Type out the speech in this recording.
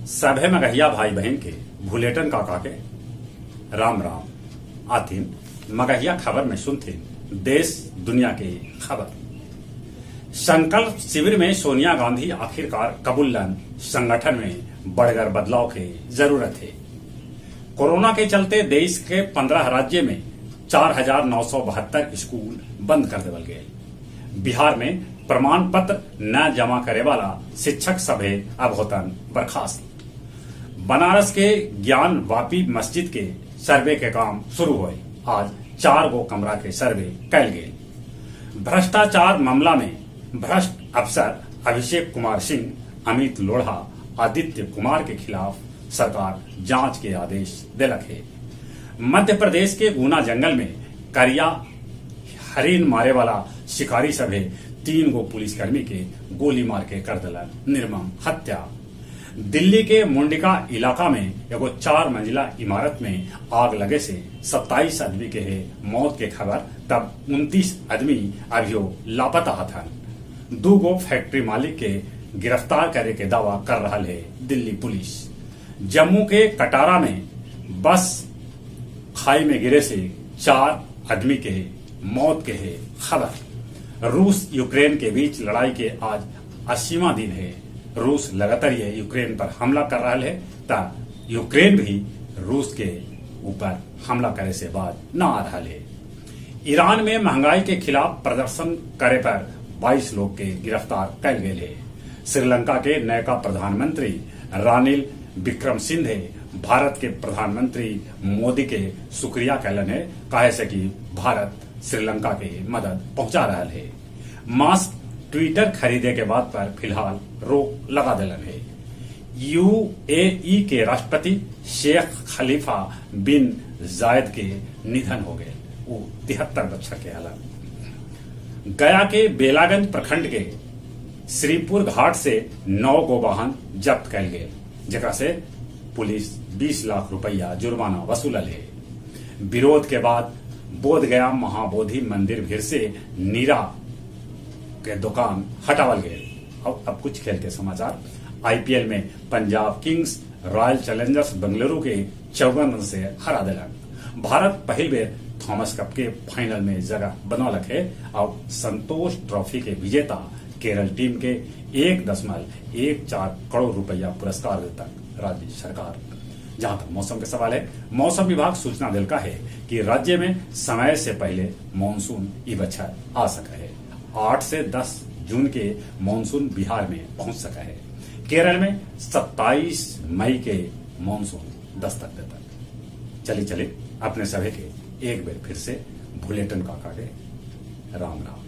सभे मगहिया भाई बहन के भूलेटन काका के राम राम आतिन मगहिया खबर में सुनथिन देश दुनिया के खबर। संकल्प शिविर में सोनिया गांधी आखिरकार कबूलन संगठन में बढ़कर बदलाव की जरूरत है। कोरोना के चलते देश के 15 राज्य में 4,972 स्कूल बंद कर देवल गए। बिहार में प्रमाण पत्र न जमा करे वाला शिक्षक सभे अब होतन बर्खास्त। बनारस के ज्ञान वापी मस्जिद के सर्वे के काम शुरू हुए। आज 4 गो कमरा के सर्वे कैल गए। भ्रष्टाचार मामला में भ्रष्ट अफसर अभिषेक कुमार सिंह, अमित लोढ़ा, आदित्य कुमार के खिलाफ सरकार जांच के आदेश दिलक है। मध्य प्रदेश के ऊना जंगल में करिया हरिन मारे वाला शिकारी सभे 3 गो पुलिसकर्मी के गोली मार के कर दिलन निर्मम हत्या। दिल्ली के मुंडिका इलाका में एगो 4 मंजिला इमारत में आग लगे से 27 आदमी के है मौत के खबर, तब 29 आदमी अभियो लापता हथन। 2 गो फैक्ट्री मालिक के गिरफ्तार करे के दावा कर रहा है दिल्ली पुलिस। जम्मू के कटारा में बस खाई में गिरे से 4 आदमी के मौत के है खबर। रूस यूक्रेन के बीच लड़ाई के आज 80वां दिन है। रूस लगातार यूक्रेन पर हमला कर रहा है, ता यूक्रेन भी रूस के ऊपर हमला करे से बाद न आ रहा है। ईरान में महंगाई के खिलाफ प्रदर्शन करे पर 22 लोग के गिरफ्तार कर गए है। श्रीलंका के नयका प्रधानमंत्री रानिल विक्रमसिंघे भारत के प्रधानमंत्री मोदी के शुक्रिया कैलन है, कहे से कि भारत श्रीलंका के मदद पहुंचा रहा है। मास्क ट्विटर खरीदे के बाद पर फिलहाल रोक लगा दिलन है। यूएई के राष्ट्रपति शेख खलीफा बिन जायद के निधन हो गए। वो 73 वर्ष के हालत। गया के बेलागंज प्रखंड के श्रीपुर घाट से 9 गो वाहन जब्त कैल गए, जगह से पुलिस 20 लाख रुपया जुर्माना वसूलल है। विरोध के बाद बोध गया महाबोधि मंदिर भीड़ से नीरा के दुकान हटावल गए। अब कुछ खेल के समाचार। आईपीएल में Punjab Kings royal Challengers Bengaluru के 54 रन से हरा दिलन। भारत पहली बेर थॉमस कप के फाइनल में जगह बनौलक है और संतोष ट्रॉफी के विजेता केरल टीम के 1.14 करोड़ रुपया पुरस्कार देता राज्य सरकार। जहां तक मौसम के सवाल है, मौसम विभाग सूचना दिलका है कि राज्य में समय से पहले मानसून ई बछर आ सका है। 8 से 10 जून के मानसून बिहार में पहुंच सका है। केरल में 27 मई के मानसून दस्तक देता। चले अपने सभी के एक बार फिर से भूलेटन काका के राम राम।